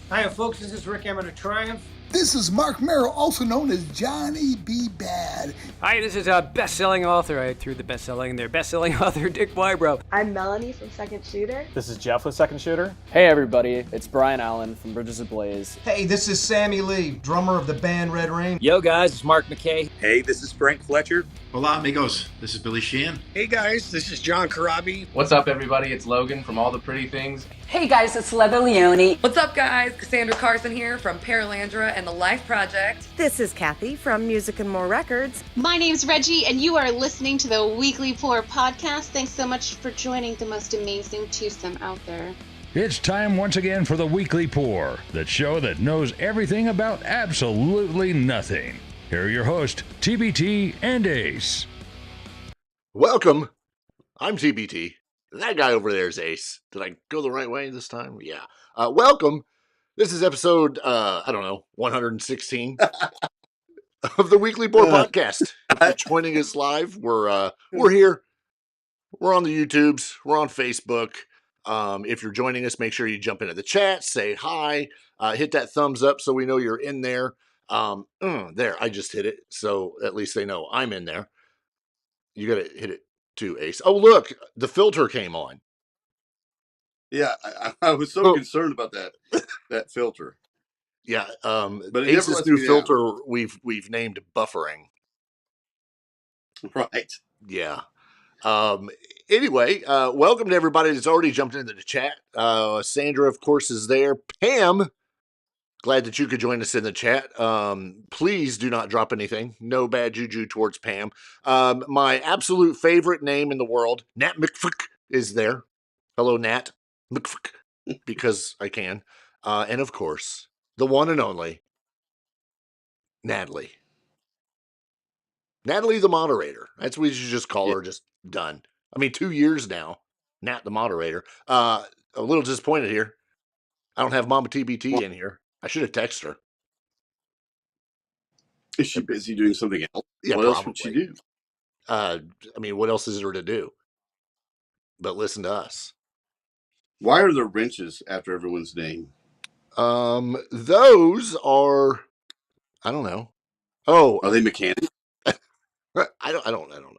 Hi, folks. This is Rick Emmett of Triumph. This is Mark Merrill, also known as Johnny B. Bad. Hi, this is a best-selling author. I threw the best-selling in there. Best-selling author Dick Wybrow. I'm Melanie from Second Shooter. This is Jeff with Second Shooter. Hey everybody, it's Brian Allen from Bridges Ablaze. Hey, this is Sammy Lee, drummer of the band Red Rain. Yo guys, it's Mark McKay. Hey, this is Frank Fletcher. Hola amigos, this is Billy Sheehan. Hey guys, this is John Karabi. What's up everybody, it's Logan from All the Pretty Things. Hey guys, it's Leva Leone. What's up guys, Cassandra Carson here from Paralandra and the Life Project. This is Kathy from Music and More Records. My name's Reggie and you are listening to the Weekly Pour podcast. Thanks so much for joining the most amazing twosome out there. It's time once again for the Weekly Pour, the show that knows everything about absolutely nothing. Here are your hosts, TBT and Ace. Welcome. I'm TBT. That guy over there is Ace. Did I go the right way this time? Yeah. Welcome. This is episode, 116 of the Weekly Pour podcast. If you're joining us live, we're here. We're on the YouTubes. We're on Facebook. If you're joining us, make sure you jump into the chat, say hi, hit that thumbs up so we know you're in there. There, I just hit it, so at least they know I'm in there. You got to hit it too, Ace. Oh, look, the filter came on. Yeah, I was so concerned about that filter. Yeah, but Ace's new filter we've named buffering. Right. Yeah. Anyway, welcome to everybody that's already jumped into the chat. Sandra, of course, is there. Pam, glad that you could join us in the chat. Please do not drop anything. No bad juju towards Pam. My absolute favorite name in the world, Nat McFick, is there. Hello, Nat McFick, because I can. And of course, the one and only Natalie. Natalie, the moderator. That's what we should just call her. Just done. I mean, 2 years now. Nat, the moderator. A little disappointed here. I don't have Mama TBT in here. I should have texted her. Is she busy doing something else? Yeah, what else would she do? I mean, what else is there to do? But listen to us. Why are there wrenches after everyone's name? Those are, I don't know. Oh, are they mechanics? I don't know.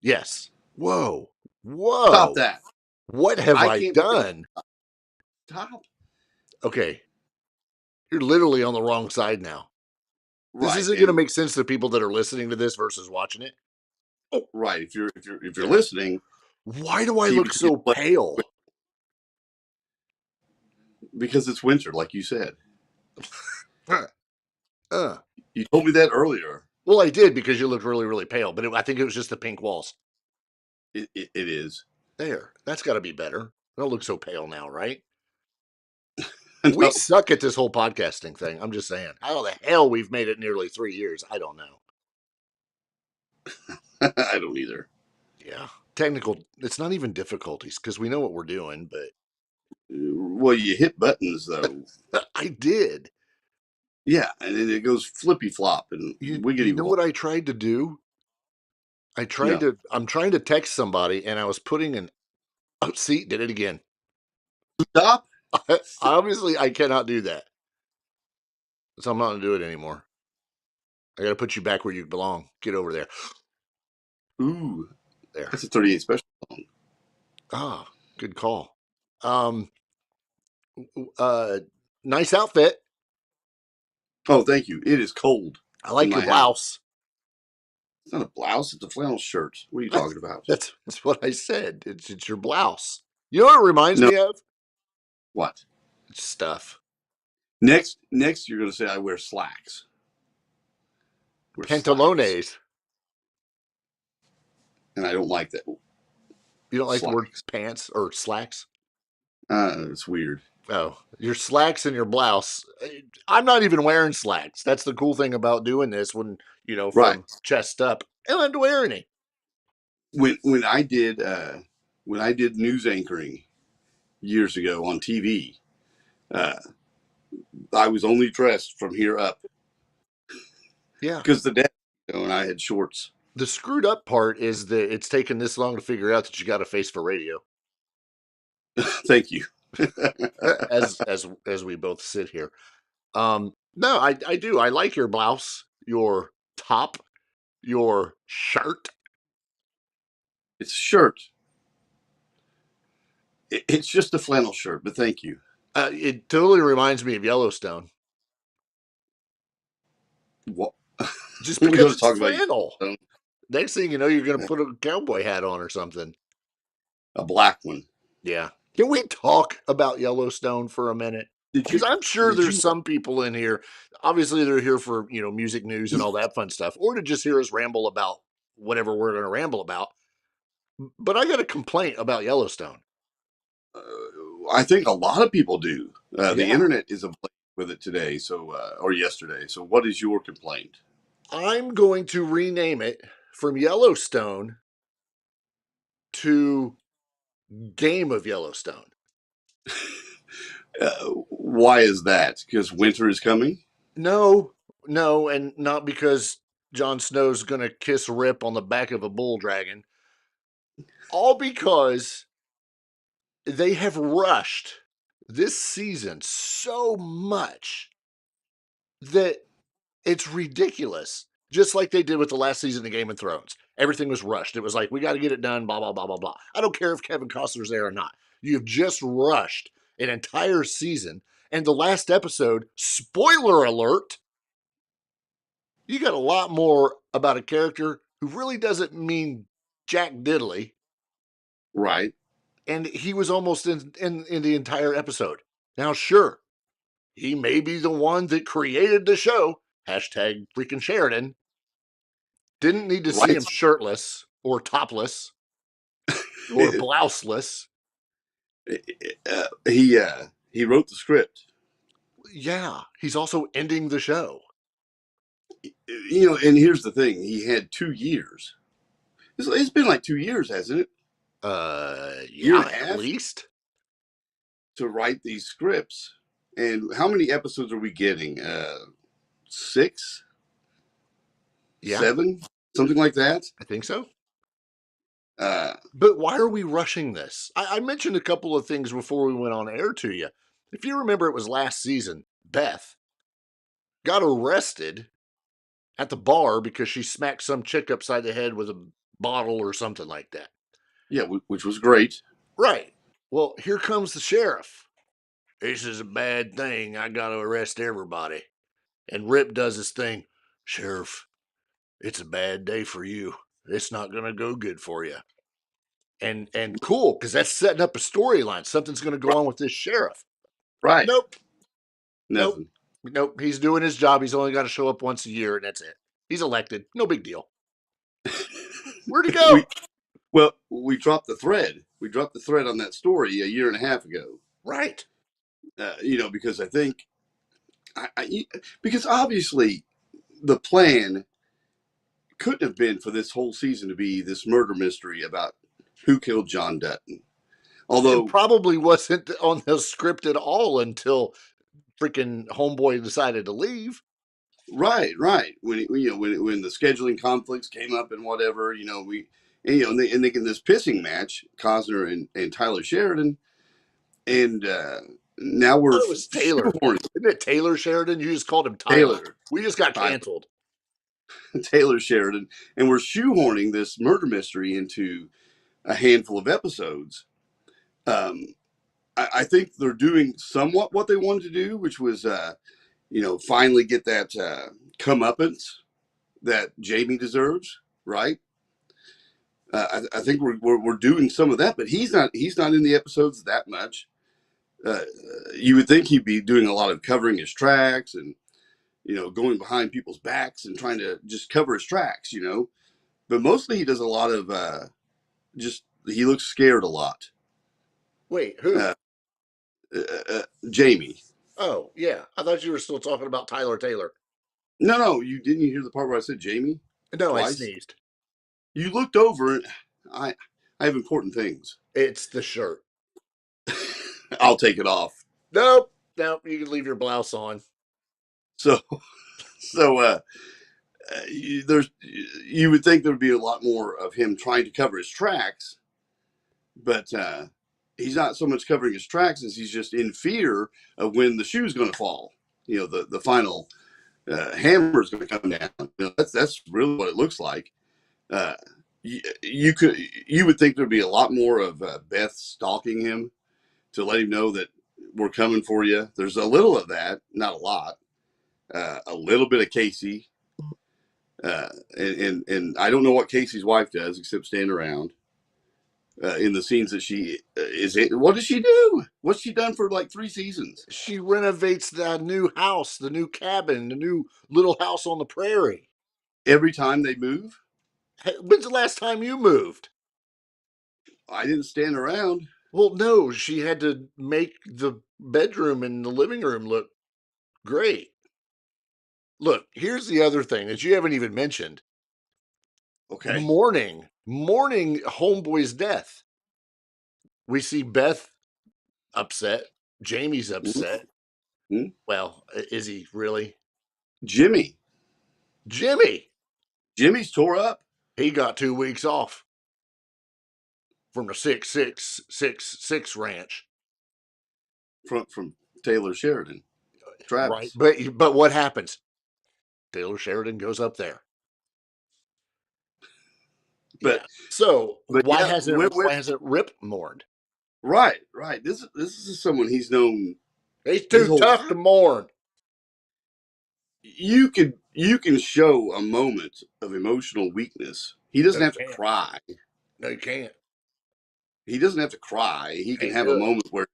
Yes. Whoa. Stop that. What have I done? Stop. Okay. You're literally on the wrong side now. This isn't going to make sense to people that are listening to this versus watching it. Oh, right. If you're listening. Why do I look so pale? Because it's winter, like you said. You told me that earlier. Well, I did because you looked really, really pale, but I think it was just the pink walls. It is. There. That's got to be better. I don't look so pale now, right? No. We suck at this whole podcasting thing. I'm just saying. How the hell we've made it nearly 3 years? I don't know. I don't either. Yeah. Technical. It's not even difficulties because we know what we're doing, but. Well, you hit buttons, though. I did. Yeah, and then it goes flippy flop and wiggity. You know what I tried to do? I'm trying to text somebody and I was putting an. Oh, see, did it again. Stop. Obviously, I cannot do that. So I'm not going to do it anymore. I got to put you back where you belong. Get over there. Ooh. There. That's a 38 special song. Ah, good call. Nice outfit. Oh, thank you. It is cold. I like your blouse. It's not a blouse. It's a flannel shirt. What are you talking about? That's what I said. It's your blouse. You know what it reminds me of? What? It's stuff. Next, you're going to say I wear slacks. Pantalones. And I don't like that. You don't like the word pants or slacks? It's weird. Oh, your slacks and your blouse. I'm not even wearing slacks. That's the cool thing about doing this when, from chest up. I don't have to wear any. When I did news anchoring years ago on TV, I was only dressed from here up. Yeah. Because the dad, and I had shorts. The screwed up part is that it's taken this long to figure out that you got a face for radio. Thank you. as we both sit here. No, I do. I like your blouse, your top, your shirt. It's a shirt. It's just a flannel shirt, but thank you. It totally reminds me of Yellowstone. What? Just We because gotta it's talk about flannel. Yellowstone. Next thing you know, you're going to put a cowboy hat on or something. A black one. Yeah. Can we talk about Yellowstone for a minute? Because I'm sure there's some people in here. Obviously, they're here for music news and all that fun stuff, or to just hear us ramble about whatever we're going to ramble about. But I got a complaint about Yellowstone. I think a lot of people do. The Yeah. internet is ablaze with it today, or yesterday. So, what is your complaint? I'm going to rename it from Yellowstone to Game of Yellowstone. Why is that? Because winter is coming? No, and not because Jon Snow's going to kiss Rip on the back of a bull dragon. All because they have rushed this season so much that it's ridiculous. Just like they did with the last season of Game of Thrones. Everything was rushed. It was like, we got to get it done, blah, blah, blah, blah, blah. I don't care if Kevin Costner's there or not. You've just rushed an entire season. And the last episode, spoiler alert, you got a lot more about a character who really doesn't mean jack diddly. Right. And he was almost in the entire episode. Now, sure, he may be the one that created the show. Hashtag freaking Sheridan. Didn't need to see him shirtless or topless or blouseless. He wrote the script. Yeah, he's also ending the show. And here's the thing: he had 2 years. It's been like 2 years, hasn't it? Yeah, at least to write these scripts. And how many episodes are we getting? 6? Yeah. 7? Something like that? I think so. But why are we rushing this? I mentioned a couple of things before we went on air to you. If you remember, it was last season. Beth got arrested at the bar because she smacked some chick upside the head with a bottle or something like that. Yeah, which was great. Right. Well, here comes the sheriff. This is a bad thing. I got to arrest everybody. And Rip does his thing. Sheriff, it's a bad day for you. It's not going to go good for you. And cool, because that's setting up a storyline. Something's going to go on with this sheriff. Right. Nope. Nothing. Nope. He's doing his job. He's only got to show up once a year, and that's it. He's elected. No big deal. Where'd he go? We dropped the thread. We dropped the thread on that story a year and a half ago. Right. Because I think, because obviously the plan couldn't have been for this whole season to be this murder mystery about who killed John Dutton. Although it probably wasn't on the script at all until freaking homeboy decided to leave. Right. When the scheduling conflicts came up and whatever, and they get in this pissing match, Costner and Tyler Sheridan, and now we're. It was Taylor. Isn't it Taylor Sheridan? You just called him Tyler. We just got canceled. Taylor Sheridan, and we're shoehorning this murder mystery into a handful of episodes. I think they're doing somewhat what they wanted to do, which was, finally get that comeuppance that Jamie deserves, right? I think we're doing some of that, but he's not in the episodes that much. You would think he'd be doing a lot of covering his tracks and going behind people's backs and trying to just cover his tracks, But mostly he does a lot of he looks scared a lot. Wait, who? Jamie. Oh, yeah. I thought you were still talking about Tyler Taylor. No, you didn't hear the part where I said Jamie? No, twice? I sneezed. You looked over and I have important things. It's the shirt. I'll take it off. Nope. You can leave your blouse on. So you would think there would be a lot more of him trying to cover his tracks, but he's not so much covering his tracks as he's just in fear of when the shoe's going to fall. You know, the final hammer is going to come down. You know, that's really what it looks like. You would think there'd be a lot more of Beth stalking him to let him know that we're coming for you. There's a little of that, not a lot. A little bit of Casey, and I don't know what Casey's wife does except stand around in the scenes that she is in. What does she do? What's she done for like 3 seasons? She renovates the new house, the new cabin, the new little house on the prairie. Every time they move? Hey, when's the last time you moved? I didn't stand around. Well, no, she had to make the bedroom and the living room look great. Look, here's the other thing that you haven't even mentioned. Okay. Mourning Homeboy's death. We see Beth upset. Jamie's upset. Mm-hmm. Well, is he really? Jimmy's tore up. He got 2 weeks off from the 666 ranch. From Taylor Sheridan. Travis. Right. But what happens? Taylor Sheridan goes up there. But yeah. So but why yeah, hasn't Rip mourned? Right. This is someone he's known. He's too tough to mourn. You can show a moment of emotional weakness. He doesn't have to cry. No, you can't. He doesn't have to cry. He can have a moment where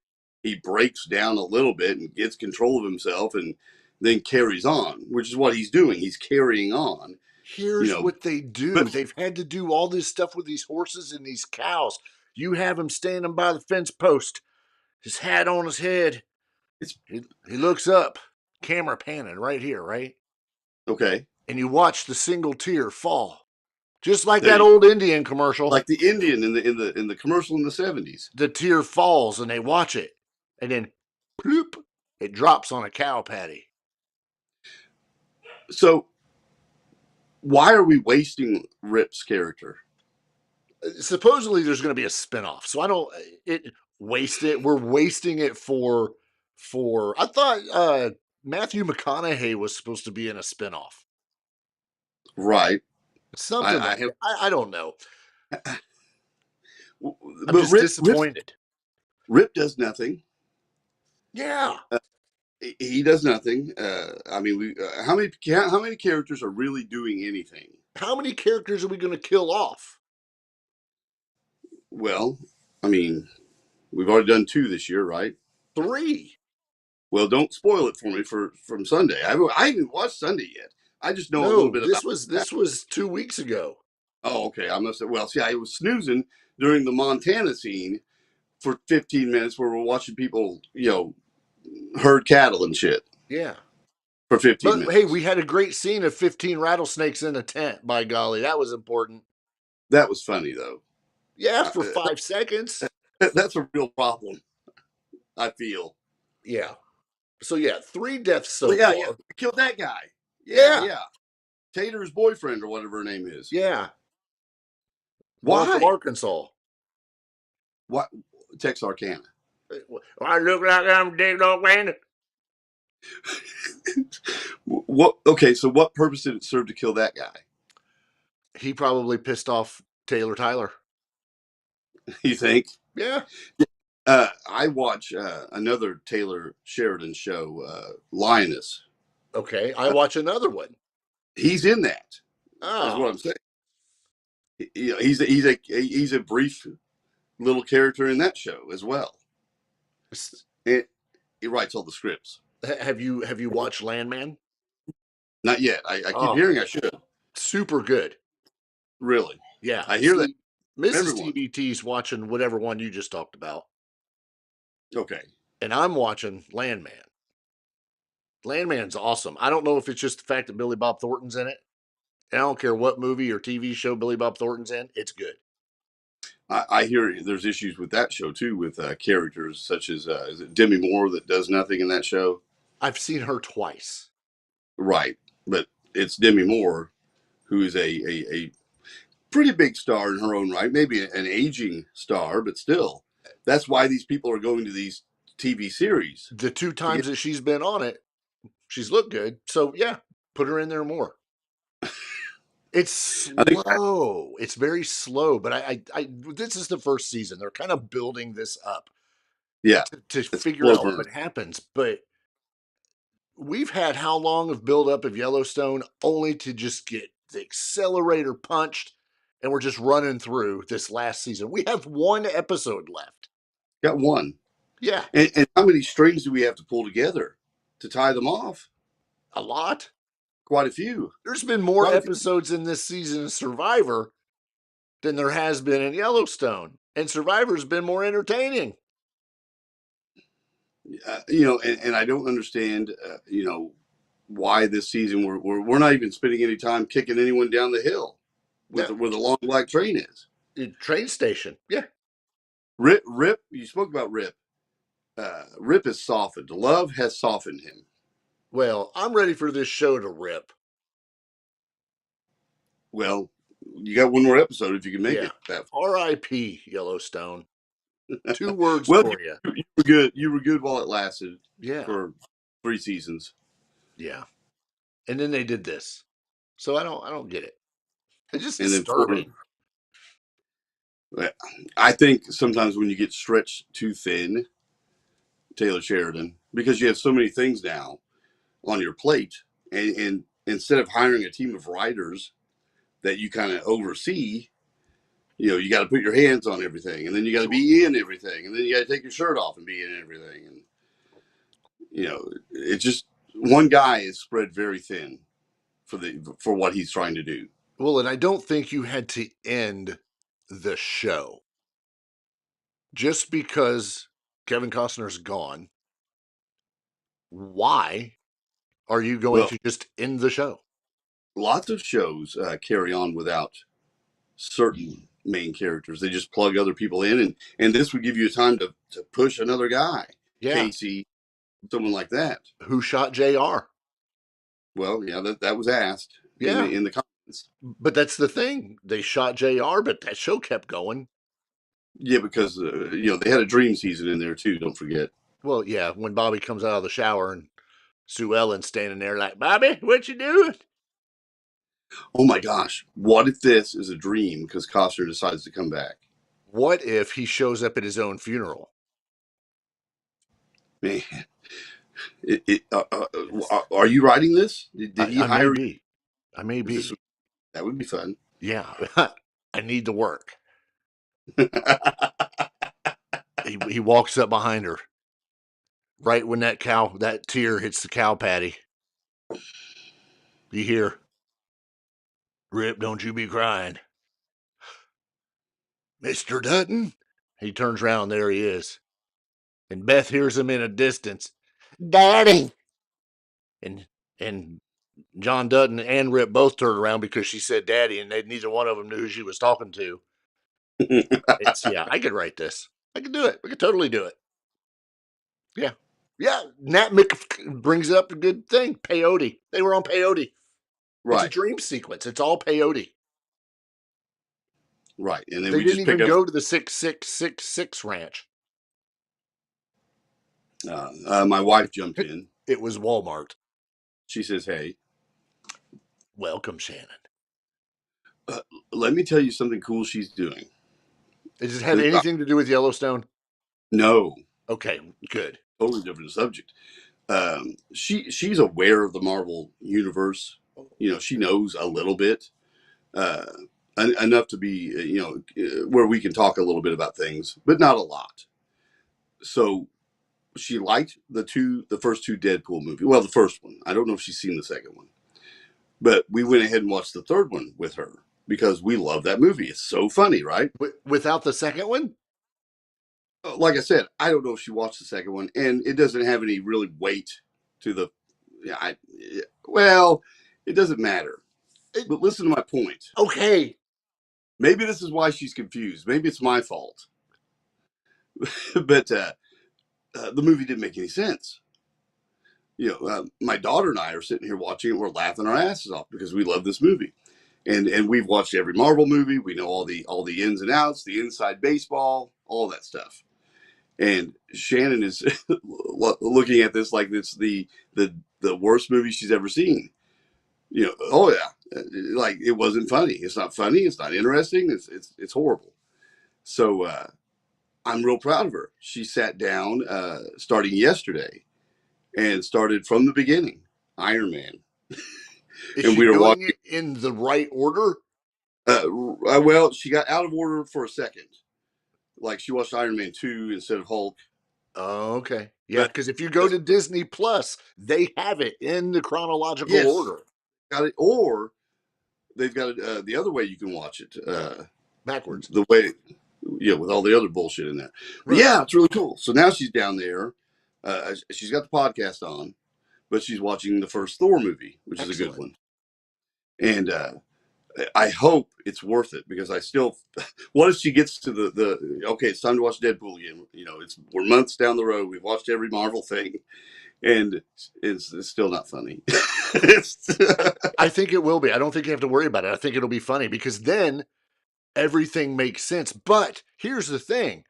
he breaks down a little bit and gets control of himself and then carries on, which is what he's doing. He's carrying on. Here's what they do. They've had to do all this stuff with these horses and these cows. You have him standing by the fence post, his hat on his head. He looks up, camera panning right here, right? Okay. And you watch the single tear fall. Just like that old Indian commercial. Like the Indian in the commercial in the 70s. The tear falls and they watch it. And then bloop, it drops on a cow patty. So why are we wasting Rip's character? Supposedly there's going to be a spinoff. So I don't waste it. We're wasting it for I thought Matthew McConaughey was supposed to be in a spinoff. Right. Something I don't know. I'm But just disappointed. Rip does nothing. Yeah. He does nothing. I mean, how many characters are really doing anything? How many characters are we going to kill off? Well, I mean, we've already done 2 this year, right? 3. Well, don't spoil it for me from Sunday. I haven't watched Sunday yet. I just know a little bit about this was 2 weeks ago. Oh, okay. I must have. Well, see, I was snoozing during the Montana scene for 15 minutes where we're watching people, herd cattle and shit. Yeah. For 15 minutes. Hey, we had a great scene of 15 rattlesnakes in a tent. By golly, that was important. That was funny, though. Yeah, for 5 seconds. That's a real problem, I feel. Yeah. So, 3 deaths so far. Yeah. Killed that guy. Yeah. Tater's boyfriend or whatever her name is. Yeah. Why? From Arkansas. What? Texarkana. I look like I'm digging on granite. What? Okay, so what purpose did it serve to kill that guy? He probably pissed off Tyler. You think? Yeah. I watch another Taylor Sheridan show, Lioness. Okay, I watch another one. He's in that. Oh. That's what I'm saying. He's a brief little character in that show as well. And he writes all the scripts. Have you watched Landman? Not yet. I keep hearing I should. Super good. Really? Yeah. I hear that. Mrs. TBT's watching whatever one you just talked about. Okay. And I'm watching Landman. Landman's awesome. I don't know if it's just the fact that Billy Bob Thornton's in it. And I don't care what movie or TV show Billy Bob Thornton's in. It's good. I hear there's issues with that show, too, with characters such as, is it Demi Moore that does nothing in that show? I've seen her twice. Right. But it's Demi Moore, who is a pretty big star in her own right. Maybe an aging star, but still. That's why these people are going to these TV series. The 2 times that she's been on it, she's looked good. So yeah, put her in there more. It's slow. It's very slow, but I this is the first season. They're kind of building this up. Yeah. To figure out what happens. But we've had how long of buildup of Yellowstone only to just get the accelerator punched, and we're just running through this last season. We have 1 episode left. Got 1. Yeah. And how many strings do we have to pull together to tie them off? A lot. Quite a few. There's been more episodes in this season of Survivor than there has been in Yellowstone. And Survivor's been more entertaining. And I don't understand, why this season we're not even spending any time kicking anyone down the hill where the long black train is. Train station, yeah. Rip. You spoke about Rip. Rip has softened. Love has softened him. Well, I'm ready for this show to rip. Well, you got 1 more episode if you can make it. R.I.P. Yellowstone. 2 words for you. You were good. You were good while it lasted. Yeah. For 3 seasons. Yeah. And then they did this. So I don't get it. It's just disturbing. I think sometimes when you get stretched too thin, Taylor Sheridan, because you have so many things now on your plate, and instead of hiring a team of writers that you kind of oversee, you got to put your hands on everything, and then you got to be in everything, and then you got to take your shirt off and be in everything, and it's just one guy is spread very thin for what he's trying to do. Well, and I don't think you had to end the show just because Kevin Costner's gone. Why are you going to just end the show? Lots of shows carry on without certain main characters. They just plug other people in, and this would give you time to push another guy. Yeah. Casey, someone like that. Who shot JR? Well, yeah, that was asked in the comments. But that's the thing. They shot JR, but that show kept going. Yeah, because, they had a dream season in there too, don't forget. Well, yeah, when Bobby comes out of the shower and Sue Ellen's standing there like, Bobby, what you doing? Oh my gosh. What if this is a dream because Costner decides to come back? What if he shows up at his own funeral? Man. Are you writing this? Did he hire you? I may be. That would be fun. Yeah. I need to work. He walks up behind her. Right when that tear hits the cow patty. You hear, Rip, don't you be crying. Mr. Dutton? He turns around, there he is. And Beth hears him in a distance. Daddy! And John Dutton and Rip both turned around because she said daddy, and neither one of them knew who she was talking to. I could write this. I could do it. We could totally do it. Yeah. Yeah, Nat Mick brings up a good thing. Peyote. They were on peyote. Right. It's a dream sequence. It's all peyote. Right. And then they didn't even go to the 6666 ranch. My wife jumped in. It was Walmart. She says, hey. Welcome, Shannon. Let me tell you something cool she's doing. Does it have anything to do with Yellowstone? No. Okay, good. Totally different subject. She's aware of the Marvel universe. She knows a little bit, enough to be, where we can talk a little bit about things, but not a lot. So she liked the first 2 Deadpool movies. Well, the first one. I don't know if she's seen the second one, but we went ahead and watched the third one with her because we love that movie. It's so funny, right? Without the second one? Like I said, I don't know if she watched the second one, and it doesn't have any really weight to the. It doesn't matter. But listen to my point. Okay. Maybe this is why she's confused. Maybe it's my fault. But the movie didn't make any sense. My daughter and I are sitting here watching it. We're laughing our asses off because we love this movie, and we've watched every Marvel movie. We know all the ins and outs, the inside baseball, all that stuff. And Shannon is looking at this like it's the worst movie she's ever seen. Oh yeah, like it wasn't funny. It's not funny. It's not interesting. It's horrible. So I'm real proud of her. She sat down starting yesterday and started from the beginning. Iron Man. Is and she we were doing watching it in the right order? Well, she got out of order for a second. Like she watched Iron Man 2 instead of Hulk. Oh, okay. Yeah, because if you go to Disney Plus, they have it in the chronological order. Got it, or they've got it the other way you can watch it. Backwards. The way, with all the other bullshit in there. But yeah, it's really cool. So now she's down there. She's got the podcast on, but she's watching the first Thor movie, which is a good one. And I hope it's worth it because I still. What if she gets to the okay? It's time to watch Deadpool again. We're months down the road. We've watched every Marvel thing, and it's still not funny. I think it will be. I don't think you have to worry about it. I think it'll be funny because then everything makes sense. But here's the thing: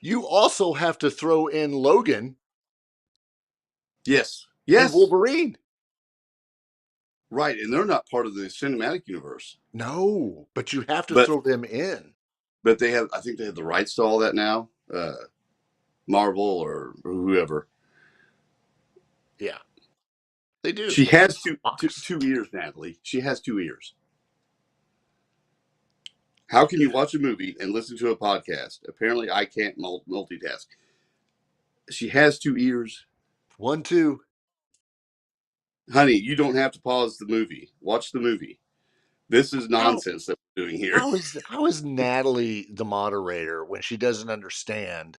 you also have to throw in Logan. Yes. And Wolverine. Right, and they're not part of the cinematic universe. No, but you have to throw them in. But I think they have the rights to all that now. Marvel or whoever. Yeah, they do. She has two ears, Natalie. She has 2 ears. How can you watch a movie and listen to a podcast? Apparently, I can't multitask. She has 2 ears. 1, 2. Honey, you don't have to pause the movie. Watch the movie. This is nonsense that we're doing here. How is Natalie the moderator when she doesn't understand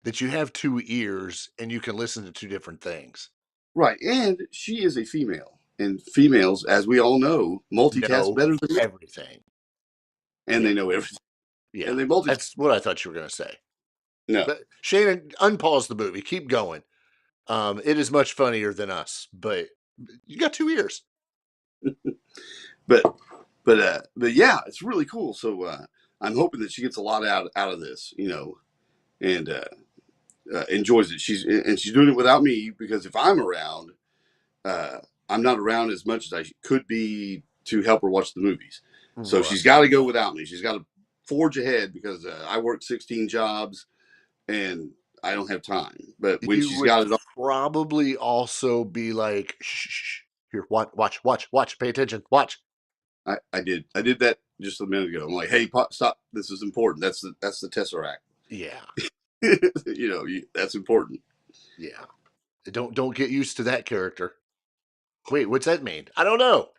that you have 2 ears and you can listen to 2 different things? Right, and she is a female. And females, as we all know, multitask better than everything. And they know everything. Yeah, and they multitask. That's what I thought you were going to say. No. But Shannon, unpause the movie. Keep going. It is much funnier than us, but you got 2 ears. but yeah, it's really cool. So I'm hoping that she gets a lot out of this, and enjoys it. She's doing it without me because if I'm around, I'm not around as much as I could be to help her watch the movies. So she's got to go without me. She's got to forge ahead because I work 16 jobs and I don't have time. But when she's got it, probably also be like, shh, here, watch, pay attention, watch. I did that just a minute ago. I'm like, hey, stop! This is important. That's the Tesseract. Yeah, that's important. Yeah, don't get used to that character. Wait, what's that mean? I don't know.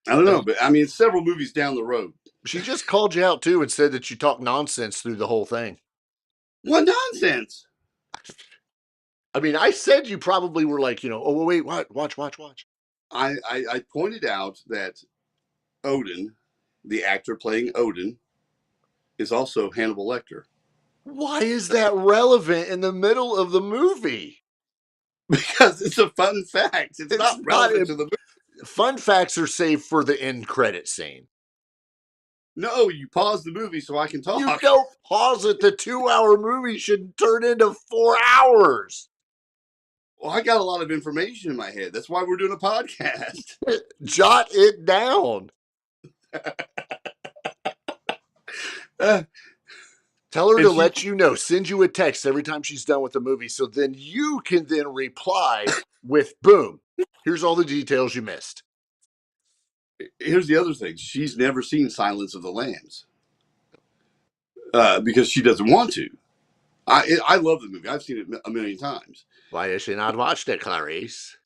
But I mean, it's several movies down the road. She just called you out too and said that you talk nonsense through the whole thing. What nonsense? I mean, I said you probably were like, oh wait, what? Watch. I pointed out that Odin, the actor playing Odin, is also Hannibal Lecter. Why is that relevant in the middle of the movie? Because it's a fun fact. It's not relevant to the movie. Fun facts are saved for the end credit scene. No, you pause the movie so I can talk. You don't pause it. The 2-hour movie should turn into 4 hours. Well, I got a lot of information in my head. That's why we're doing a podcast. Jot it down. Tell her to let you know. Send you a text every time she's done with the movie, so then you can then reply with, boom, here's all the details you missed. Here's the other thing. She's never seen Silence of the Lambs because she doesn't want to. I love the movie. I've seen it a million times. Why has she not watched it, Clarice?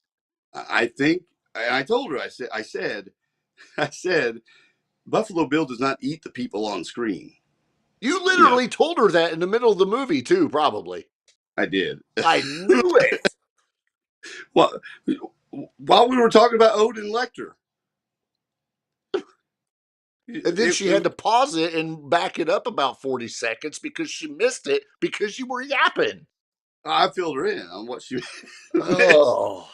I think, and I told her, I said, Buffalo Bill does not eat the people on screen. You literally told her that in the middle of the movie, too, probably. I did. I knew it. Well, while we were talking about Odin Lecter. And then she had to pause it and back it up about 40 seconds because she missed it because you were yapping. I filled her in on what she Oh.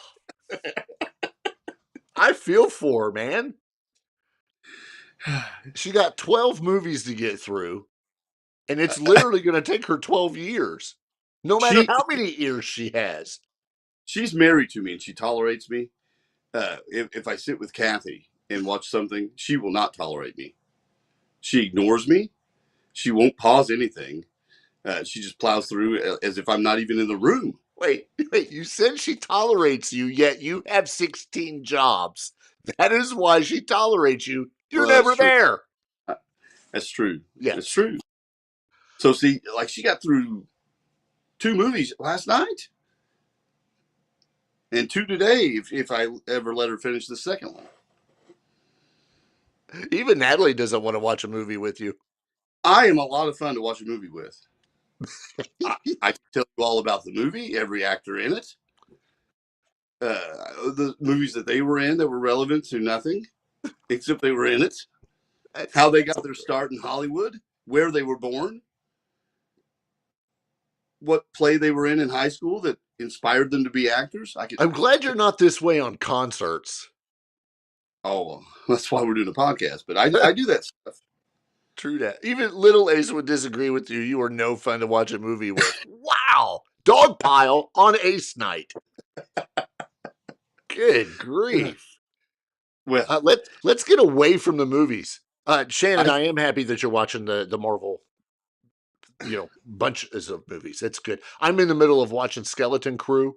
I feel for her, man. She got 12 movies to get through. And it's literally going to take her 12 years, no matter how many ears she has. She's married to me and she tolerates me. If I sit with Kathy and watch something, she will not tolerate me. She ignores me. She won't pause anything. She just plows through as if I'm not even in the room. Wait, you said she tolerates you, yet you have 16 jobs. That is why she tolerates you. You're never there. That's true. Yeah, it's true. So see, like she got through 2 movies last night. And 2 today, if I ever let her finish the second one. Even Natalie doesn't want to watch a movie with you. I am a lot of fun to watch a movie with. I can tell you all about the movie, every actor in it, the movies that they were in that were relevant to nothing, except they were in it, how they got their start in Hollywood, where they were born, what play they were in high school that inspired them to be actors. I'm glad you're not this way on concerts. Oh, well, that's why we're doing a podcast. But I do that stuff. True that. Even little Ace would disagree with you. You are no fun to watch a movie with. Wow. Dog pile on Ace night. Good grief. Well, let's get away from the movies. Shannon, I am happy that you're watching the Marvel, bunches of movies. It's good. I'm in the middle of watching Skeleton Crew,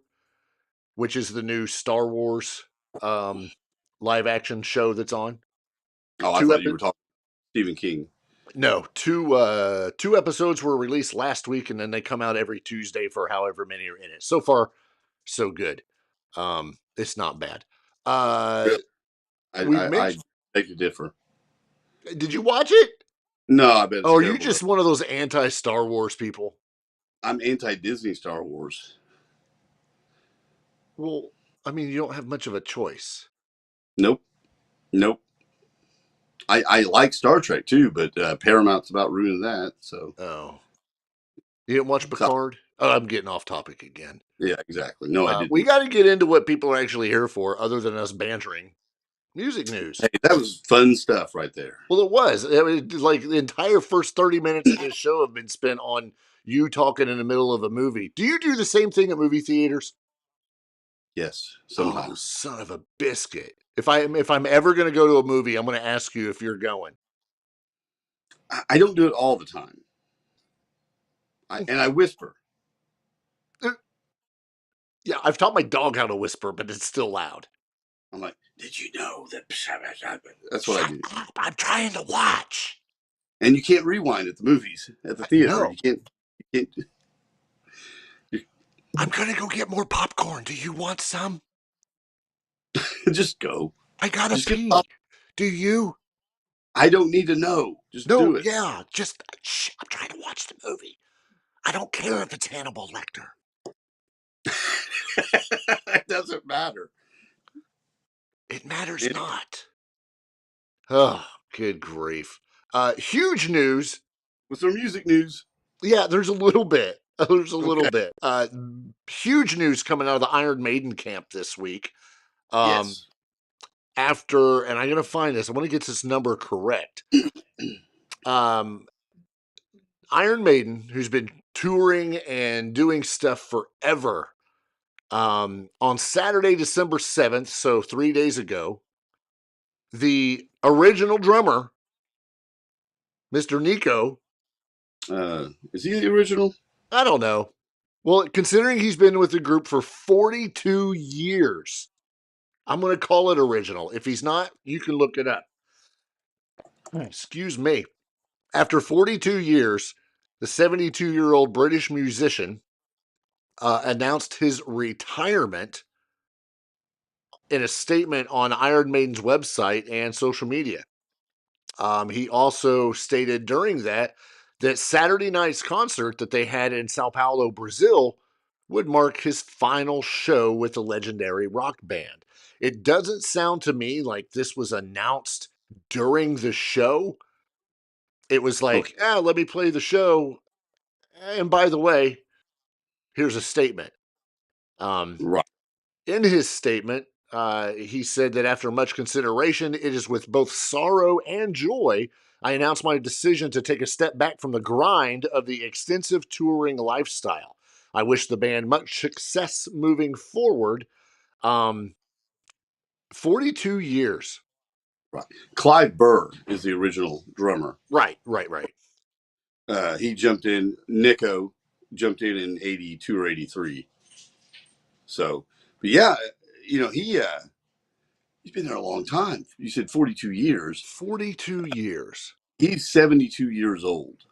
which is the new Star Wars live action show that's on. Oh, I thought you were talking Stephen King. No, two episodes were released last week, and then they come out every Tuesday for however many are in it. So far, so good. It's not bad. I beg to differ. Did you watch it? No, I bet. Oh, are you just one of those anti-Star Wars people? I'm anti-Disney Star Wars. Well, I mean, you don't have much of a choice. Nope. I like Star Trek too, but Paramount's about ruining that. So. Oh. You didn't watch Picard? Oh, I'm getting off topic again. Yeah, exactly. No, I didn't. We got to get into what people are actually here for, other than us bantering. Music news. Hey, that was fun stuff right there. Well, it was. Like the entire first 30 minutes of this show have been spent on you talking in the middle of a movie. Do you do the same thing at movie theaters? Yes, sometimes. Oh, son of a biscuit. If I'm ever going to go to a movie, I'm going to ask you if you're going. I don't do it all the time. And I whisper. Yeah, I've taught my dog how to whisper, but it's still loud. I'm like, did you know that? That's what I do. I'm trying to watch. And you can't rewind at the movies, at the theater. You can't. I'm going to go get more popcorn. Do you want some? Just go. I got to pee. Do you? I don't need to know. Just do it. Yeah. Just, I'm trying to watch the movie. I don't care if it's Hannibal Lecter. It doesn't matter. It matters not. Oh, good grief. Huge news. Was there music news? Yeah, there's a little bit. Little bit. Huge news coming out of the Iron Maiden camp this week. Yes. After, and I'm going to find this. I want to get this number correct. Iron Maiden, who's been touring and doing stuff forever, on Saturday, December 7th, so 3 days ago, the original drummer, Mr. Nico. Is he the original? I don't know. Well, considering he's been with the group for 42 years, I'm going to call it original. If he's not, you can look it up. Excuse me. After 42 years, the 72-year-old British musician announced his retirement in a statement on Iron Maiden's website and social media. He also stated during that Saturday night's concert that they had in Sao Paulo, Brazil, would mark his final show with the legendary rock band. It doesn't sound to me like this was announced during the show. It was like, let me play the show. And by the way, here's a statement. Right. In his statement, he said that after much consideration, it is with both sorrow and joy I announced my decision to take a step back from the grind of the extensive touring lifestyle. I wish the band much success moving forward. 42 years. Right. Clive Burr is the original drummer. Right. He jumped in. Nico jumped in 82 or 83. So, but yeah, he's been there a long time. You said 42 years. 42 years. He's 72 years old.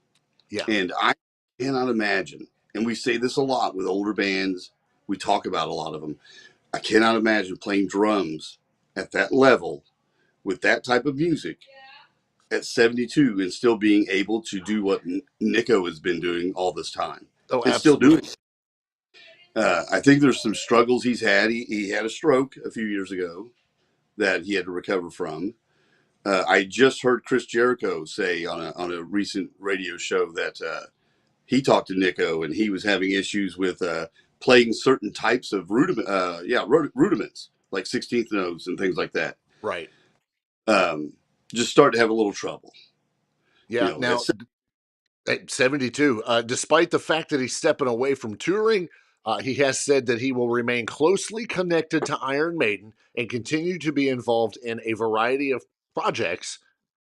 Yeah. And I cannot imagine, and we say this a lot with older bands, we talk about a lot of them. I cannot imagine playing drums at that level with that type of music at 72 and still being able to do what Nico has been doing all this time. Oh, and absolutely. Still doing it. I think there's some struggles he's had. He had a stroke a few years ago that he had to recover from. I just heard Chris Jericho say on a recent radio show that he talked to Nico and he was having issues with playing certain types of rudiments, like 16th notes and things like that. Right. Just started to have a little trouble. Yeah. Now, at 72, despite the fact that he's stepping away from touring, he has said that he will remain closely connected to Iron Maiden and continue to be involved in a variety of projects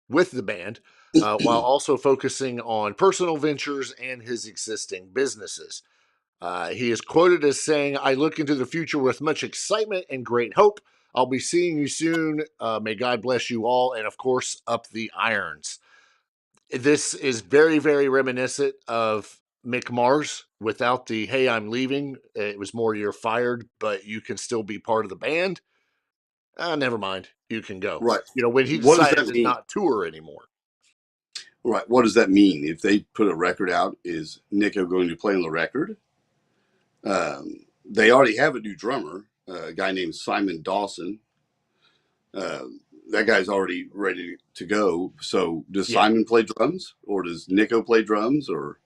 with the band, while also focusing on personal ventures and his existing businesses. He is quoted as saying, "I look into the future with much excitement and great hope. I'll be seeing you soon. May God bless you all. And of course, up the irons." This is very, very reminiscent of Mick Mars without the, "Hey, I'm leaving." It was more, "You're fired, but you can still be part of the band." Never mind. You can go. Right. When he What does decided that to mean? not tour anymore. Right. What does that mean? If they put a record out, is Nico going to play on the record? They already have a new drummer, a guy named Simon Dawson. That guy's already ready to go. So does Simon play drums, or does Nico play drums, or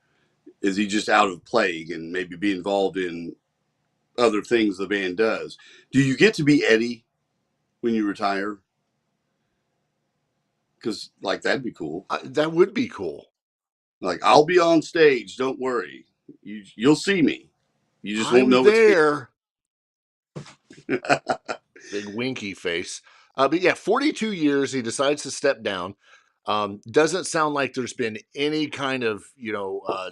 is he just out of plague and maybe be involved in other things the band does? Do you get to be Eddie when you retire? Because that'd be cool. That would be cool. I'll be on stage. Don't worry. You'll see me. You just won't know there. Big winky face. But yeah, 42 years, he decides to step down. Doesn't sound like there's been any kind of,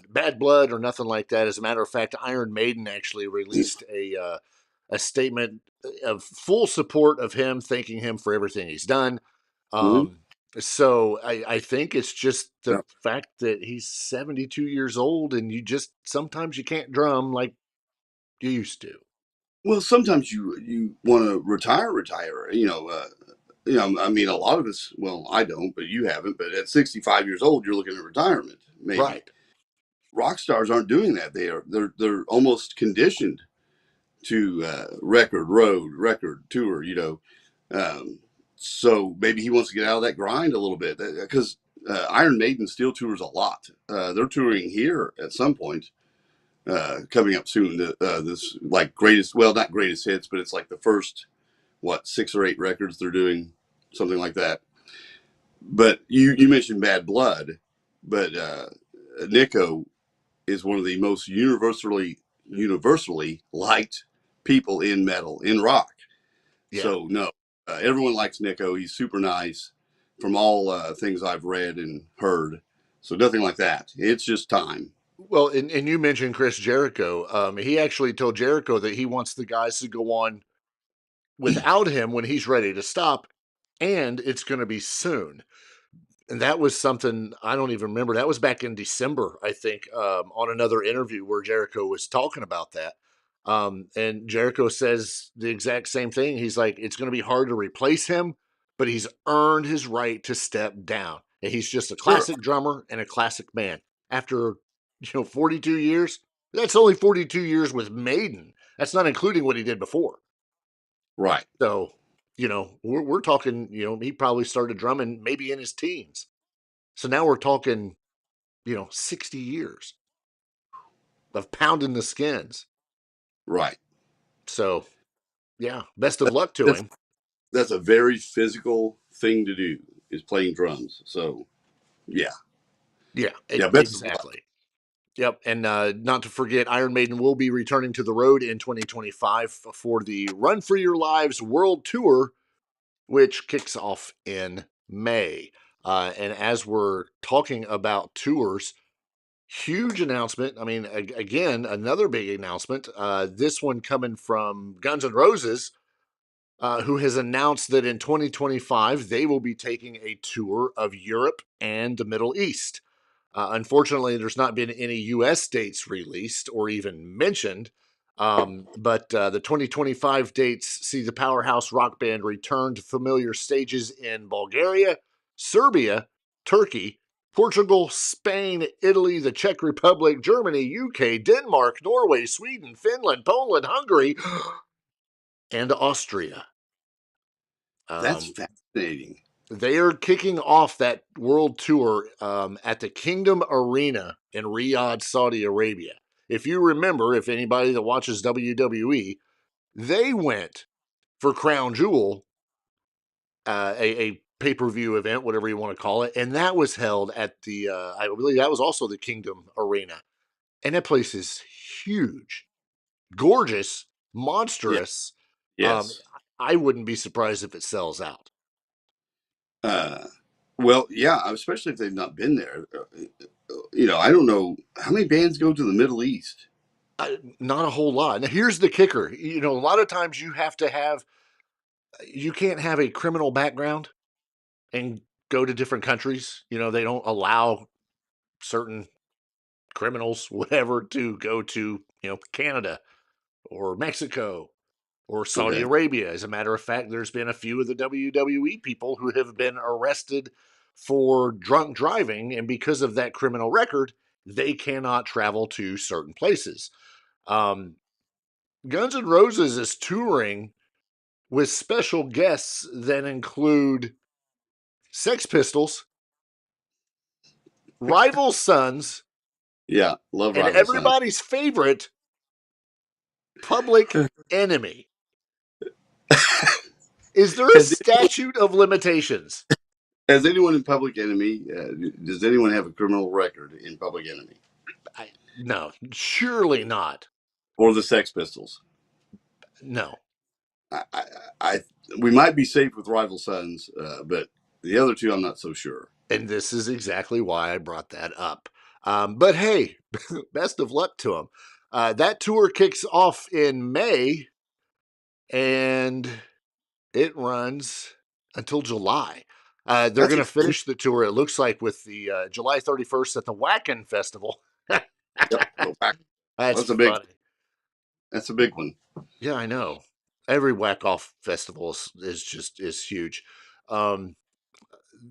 bad blood or nothing like that. As a matter of fact, Iron Maiden actually released a statement of full support of him, thanking him for everything he's done. So I think it's just the fact that he's 72 years old and sometimes you can't drum like you used to. Well, sometimes you want to retire. I mean, a lot of us, well, I don't, but you haven't, but at 65 years old, you're looking at retirement. Maybe. Right. Rock stars aren't doing that. They're almost conditioned to record, tour, so maybe he wants to get out of that grind a little bit, because Iron Maiden still tours a lot. They're touring here at some point. Coming up soon, this not greatest hits, but it's like the first 6 or 8 records they're doing, something like that. But you mentioned Bad Blood, but Nico is one of the most universally liked people in metal, in rock. Yeah. So no, everyone likes Nico. He's super nice, from all things I've read and heard. So nothing like that. It's just time. Well, and you mentioned Chris Jericho. He actually told Jericho that he wants the guys to go on without him when he's ready to stop, and it's going to be soon. And that was something I don't even remember. That was back in December, I think, on another interview where Jericho was talking about that. And Jericho says the exact same thing. He's like, it's going to be hard to replace him, but he's earned his right to step down. And he's just a classic drummer and a classic man. After 42 years, that's only 42 years with Maiden. That's not including what he did before. Right. So, we're talking, he probably started drumming maybe in his teens. So now we're talking, 60 years of pounding the skins. Right. So, yeah, best of luck to him. That's a very physical thing to do, is playing drums. So Yeah. Yeah, Best of luck. exactly. Yep, and not to forget, Iron Maiden will be returning to the road in 2025 for the Run for Your Lives World Tour, which kicks off in May. And as we're talking about tours, huge announcement. I mean, again, another big announcement. This one coming from Guns N' Roses, who has announced that in 2025 they will be taking a tour of Europe and the Middle East. Unfortunately, there's not been any U.S. dates released or even mentioned, but the 2025 dates see the powerhouse rock band return to familiar stages in Bulgaria, Serbia, Turkey, Portugal, Spain, Italy, the Czech Republic, Germany, UK, Denmark, Norway, Sweden, Finland, Poland, Hungary, and Austria. That's fascinating. They are kicking off that world tour at the Kingdom Arena in Riyadh, Saudi Arabia. If you remember, if anybody that watches WWE, they went for Crown Jewel, a pay-per-view event, whatever you want to call it, and that was held at the, I believe that was also the Kingdom Arena. And that place is huge, gorgeous, monstrous. Yes. I wouldn't be surprised if it sells out. Well, yeah, especially if they've not been there. I don't know how many bands go to the Middle East. Not a whole lot. Now, here's the kicker. A lot of times you can't have a criminal background and go to different countries. They don't allow certain criminals, whatever, to go to, Canada or Mexico or Saudi Arabia. As a matter of fact, there's been a few of the WWE people who have been arrested for drunk driving, and because of that criminal record, they cannot travel to certain places. Guns N' Roses is touring with special guests that include Sex Pistols, Rival Sons, Yeah, love and Rival Sons. everybody's favorite, Public Enemy. Is there a statute of limitations? Has anyone in Public Enemy, does anyone have a criminal record in Public Enemy? No, surely not. Or the Sex Pistols? No. We might be safe with Rival Sons, but the other two, I'm not so sure. And this is exactly why I brought that up. But hey, best of luck to them. That tour kicks off in May, and it runs until July. They're going to finish the tour, it looks like, with the July 31st at the Wacken Festival. That's a big. funny. That's a big one. Yeah, I know. Every Whack-Off festival is huge.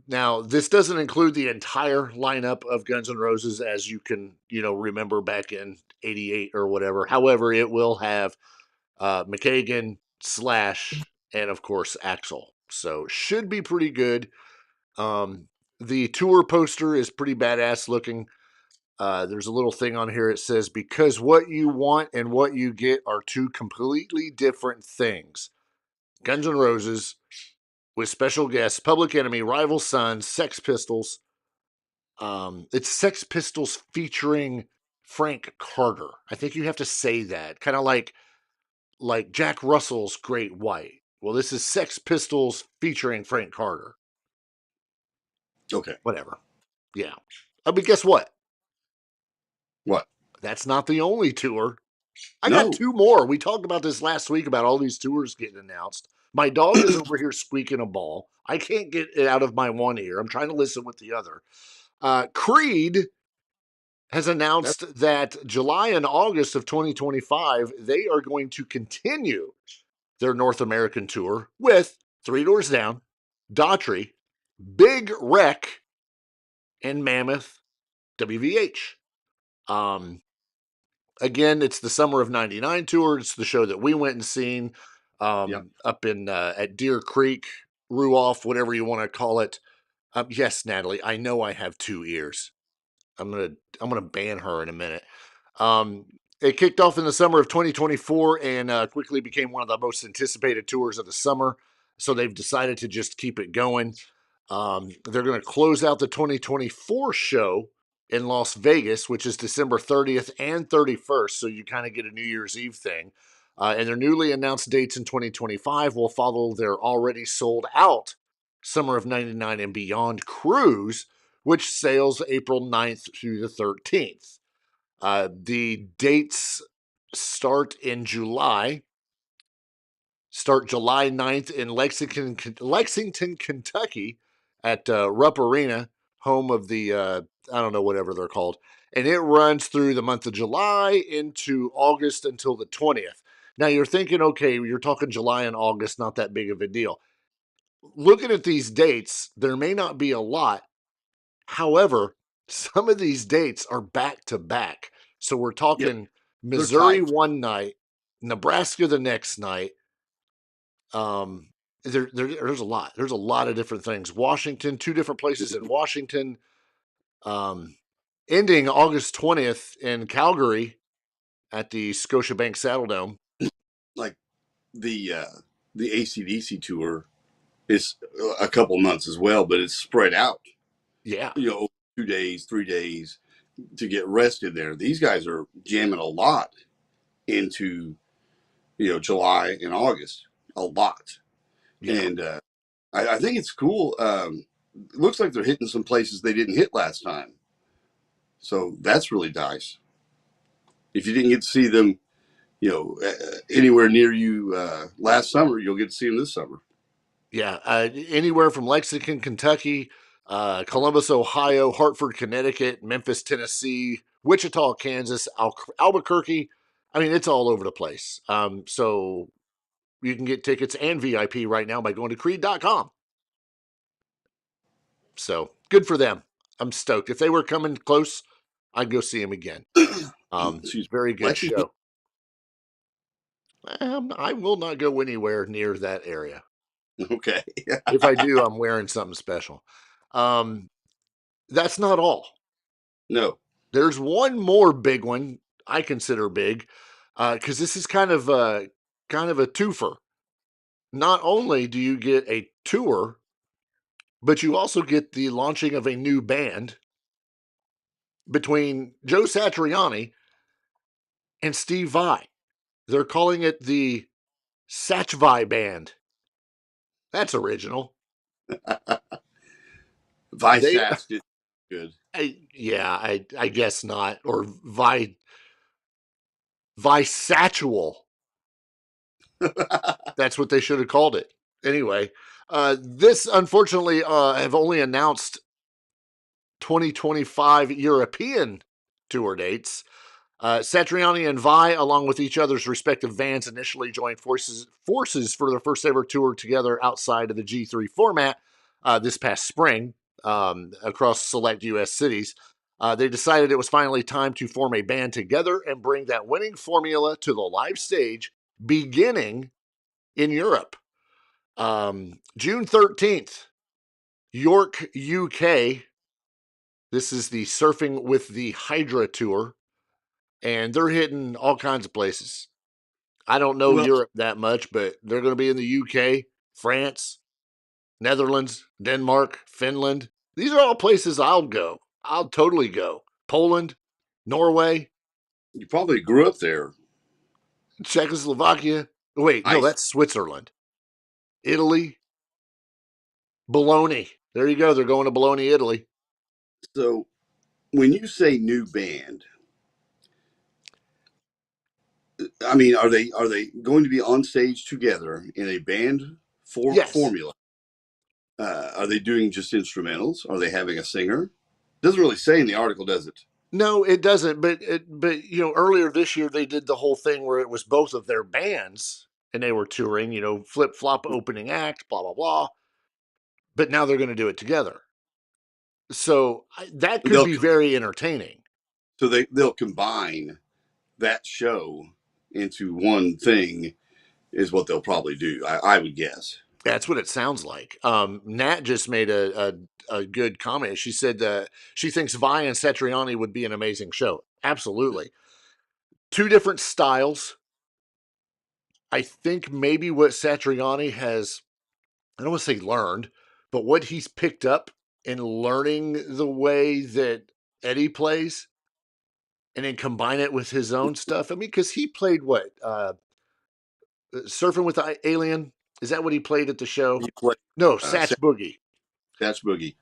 Now, this doesn't include the entire lineup of Guns N' Roses, as you can, remember back in '88 or whatever. However, it will have McKagan, Slash, and of course Axl. So should be pretty good. The tour poster is pretty badass looking. There's a little thing on here. It says, because what you want and what you get are two completely different things. Guns N' Roses with special guests, Public Enemy, Rival Sons, Sex Pistols. It's Sex Pistols featuring Frank Carter. I think you have to say that. Kind of like Jack Russell's Great White. Well, this is Sex Pistols featuring Frank Carter. Okay. Whatever. Yeah. But guess what? What? That's not the only tour. I got two more. We talked about this last week about all these tours getting announced. My dog is over here squeaking a ball. I can't get it out of my one ear. I'm trying to listen with the other. Creed has announced that July and August of 2025, they are going to continue their North American tour with Three Doors Down, Daughtry, Big Wreck, and Mammoth WVH. Again, it's the Summer of '99 tour. It's the show that we went and seen up in at Deer Creek, Ruoff, whatever you want to call it. Yes, Natalie, I know I have two ears. I'm gonna ban her in a minute. It kicked off in the summer of 2024 and quickly became one of the most anticipated tours of the summer. So they've decided to just keep it going. They're going to close out the 2024 show in Las Vegas, which is December 30th and 31st. So you kind of get a New Year's Eve thing. And their newly announced dates in 2025 will follow their already sold out Summer of 99 and Beyond cruise, which sails April 9th through the 13th. The dates start July 9th in Lexington, Kentucky at Rupp Arena, home of the, I don't know, whatever they're called. And it runs through the month of July into August until the 20th. Now you're thinking, okay, you're talking July and August, not that big of a deal. Looking at these dates, there may not be a lot. However, some of these dates are back to back. So we're talking Missouri one night, Nebraska the next night. There's a lot. There's a lot of different things. Washington, 2 different places in Washington. Ending August 20th in Calgary at the Scotiabank Saddledome. Like the AC/DC tour is a couple months as well, but it's spread out. Yeah. 2 days, 3 days to get rested there. These guys are jamming a lot into, July and August, a lot. Yeah. And I think it's cool. It looks like they're hitting some places they didn't hit last time. So that's really nice. If you didn't get to see them, anywhere near you last summer, you'll get to see them this summer. Yeah. Anywhere from Lexington, Kentucky, Columbus, Ohio, Hartford, Connecticut, Memphis, Tennessee, Wichita, Kansas, Albuquerque. I mean, it's all over the place. So you can get tickets and VIP right now by going to creed.com. So good for them. I'm stoked. If they were coming close, I'd go see them again. Very good show. I will not go anywhere near that area. Okay. If I do, I'm wearing something special. That's not all. No. There's one more big one I consider big, because this is kind of a twofer. Not only do you get a tour, but you also get the launching of a new band between Joe Satriani and Steve Vai. They're calling it the CXVI Band. That's original. Sats did good. I guess not. Or Visatual. That's what they should have called it. Anyway, this unfortunately have only announced 2025 European tour dates. Satriani and Vai, along with each other's respective bands, initially joined forces for their first ever tour together outside of the G3 format this past spring across select U.S. cities. They decided it was finally time to form a band together and bring that winning formula to the live stage, beginning in Europe. June 13th, York, UK. This is the Surfing with the Hydra tour, and they're hitting all kinds of places. I don't know Europe that much, but they're going to be in the UK, France, Netherlands, Denmark, Finland. These are all places I'll go. I'll totally go. Poland, Norway. You probably grew up there. Czechoslovakia. Wait, no, that's Switzerland. Italy. Bologna. There you go. They're going to Bologna, Italy. So when you say new band, I mean, are they going to be on stage together in a band formula? Are they doing just instrumentals? Are they having a singer? Doesn't really say in the article, does it? No, it doesn't. But earlier this year they did the whole thing where it was both of their bands and they were touring. Flip flop opening act, blah blah blah. But now they're going to do it together. So that could be very entertaining. So they'll combine that show into one thing, is what they'll probably do. I would guess. That's what it sounds like. Nat just made a good comment. She said she thinks Vai and Satriani would be an amazing show. Absolutely. 2 different styles. I think maybe what Satriani has, I don't want to say learned, but what he's picked up in learning the way that Eddie plays and then combine it with his own stuff. I mean, because he played what? Surfing with the Alien? Is that what he played at the show? He played No, Satch Boogie. Satch Boogie.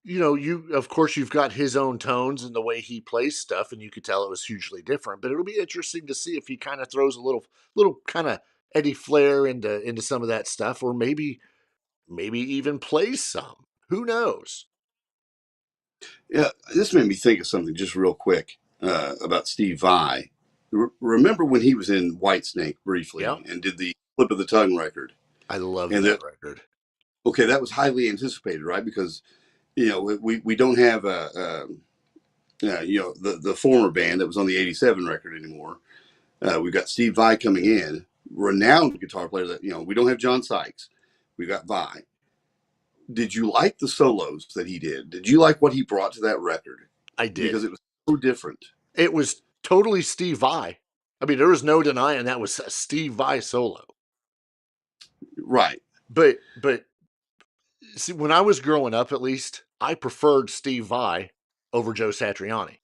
You know, of course you've got his own tones and the way he plays stuff, and you could tell it was hugely different. But it'll be interesting to see if he kind of throws a little kind of Eddie Flair into some of that stuff, or maybe even plays some. Who knows? Yeah, this made me think of something just real quick about Steve Vai. Remember when he was in Whitesnake briefly and did the Flip of the Tongue record? I love that record. Okay, that was highly anticipated, right? Because we don't have the former band that was on the '87 record anymore. We've got Steve Vai coming in, renowned guitar player. That we don't have John Sykes. We've got Vai. Did you like the solos that he did? Did you like what he brought to that record? I did. Because it was so different. It was totally Steve Vai. I mean, there was no denying that was a Steve Vai solo. Right. But see, when I was growing up, at least, I preferred Steve Vai over Joe Satriani.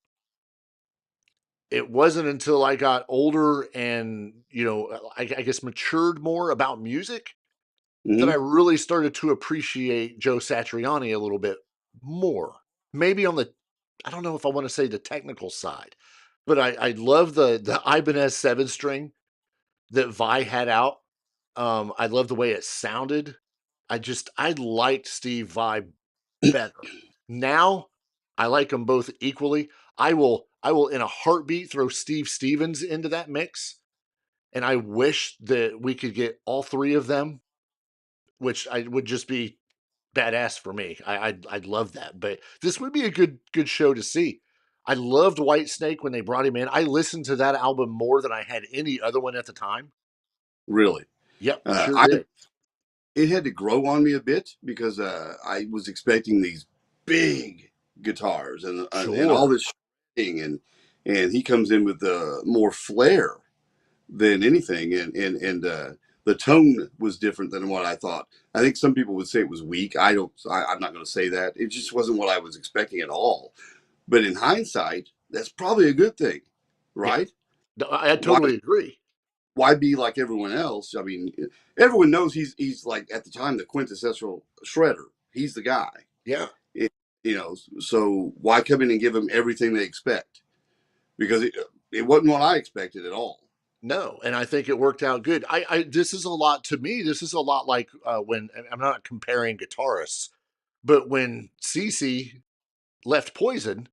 It wasn't until I got older and, I guess matured more about music that I really started to appreciate Joe Satriani a little bit more. Maybe on I don't know if I want to say the technical side, but I love the Ibanez 7-string that Vai had out. I love the way it sounded. I liked Steve Vai better. Now, I like them both equally. I will in a heartbeat throw Steve Stevens into that mix, and I wish that we could get all three of them, which I would just be badass for me. I'd love that. But this would be a good show to see. I loved Whitesnake when they brought him in. I listened to that album more than I had any other one at the time. Really? Yep, sure did. It had to grow on me a bit because I was expecting these big guitars and all this and he comes in with more flair than anything, and the tone was different than what I thought. I think some people would say it was weak. I'm not going to say that. It just wasn't what I was expecting at all. But in hindsight, that's probably a good thing, right? Yeah. I totally agree. Why be like everyone else? I mean, everyone knows he's like at the time the quintessential shredder. He's the guy. Yeah. So why come in and give them everything they expect? Because it wasn't what I expected at all. No, and I think it worked out good. This is a lot to me. This is a lot like when I'm not comparing guitarists, but when CC left Poison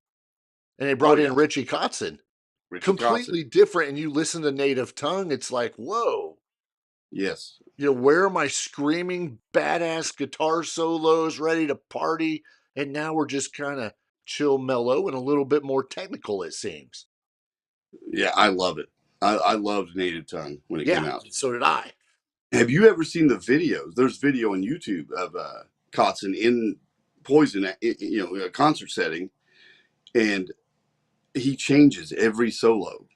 and they brought in Richie Kotzen, completely different. And you listen to Native Tongue, it's like, whoa. Yes. Where are my screaming badass guitar solos ready to party? And now we're just kind of chill, mellow, and a little bit more technical, it seems. Yeah, I love it. I loved Native Tongue when it came out. So did I. Have you ever seen the videos? There's video on YouTube of Kotzen in Poison, a concert setting, and he changes every solo.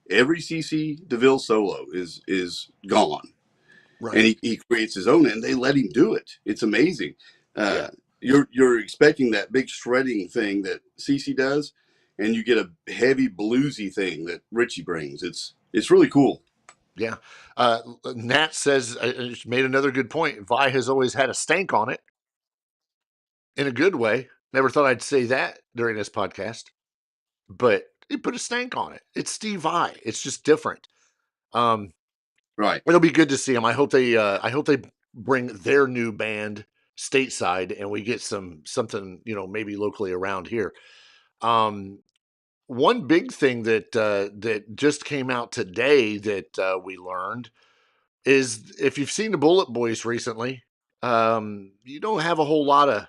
Every CC DeVille solo is gone. Right. And he creates his own, and they let him do it. It's amazing. You're expecting that big shredding thing that CC does, and you get a heavy bluesy thing that Richie brings. It's really cool. Yeah. Nat says, made another good point. Vi has always had a stank on it in a good way. Never thought I'd say that during this podcast, but he put a stank on it. It's Steve Vai. It's just different. Right. It'll be good to see him. I hope they bring their new band stateside and we get something, maybe locally around here. One big thing that just came out today that we learned is if you've seen the BulletBoys recently, you don't have a whole lot of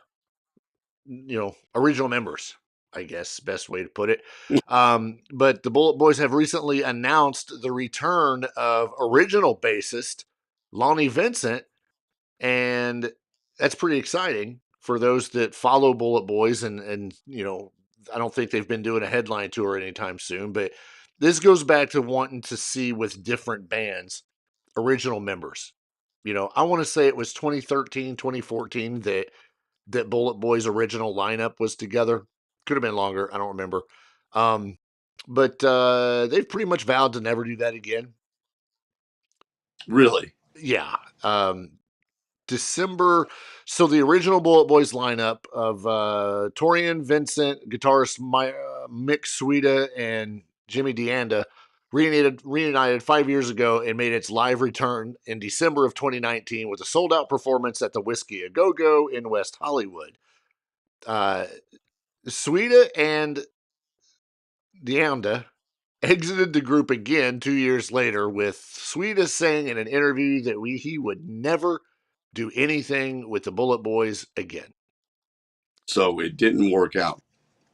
original members, I guess, best way to put it. But the BulletBoys have recently announced the return of original bassist Lonnie Vincent, and that's pretty exciting for those that follow BulletBoys. And I don't think they've been doing a headline tour anytime soon, but this goes back to wanting to see with different bands original members. I want to say it was 2013, 2014 that Bullet Boys original lineup was together. Could have been longer. I don't remember. But they've pretty much vowed to never do that again. Really? Yeah. December. So the original Bullet Boys lineup of Torian Vincent, guitarist Mick Suida, and Jimmy DeAnda reunited 5 years ago and made its live return in December of 2019 with a sold-out performance at the Whiskey A Go-Go in West Hollywood. Suida and DeAnda exited the group again 2 years later, with Suida saying in an interview that he would never do anything with the Bullet Boys again. So it didn't work out.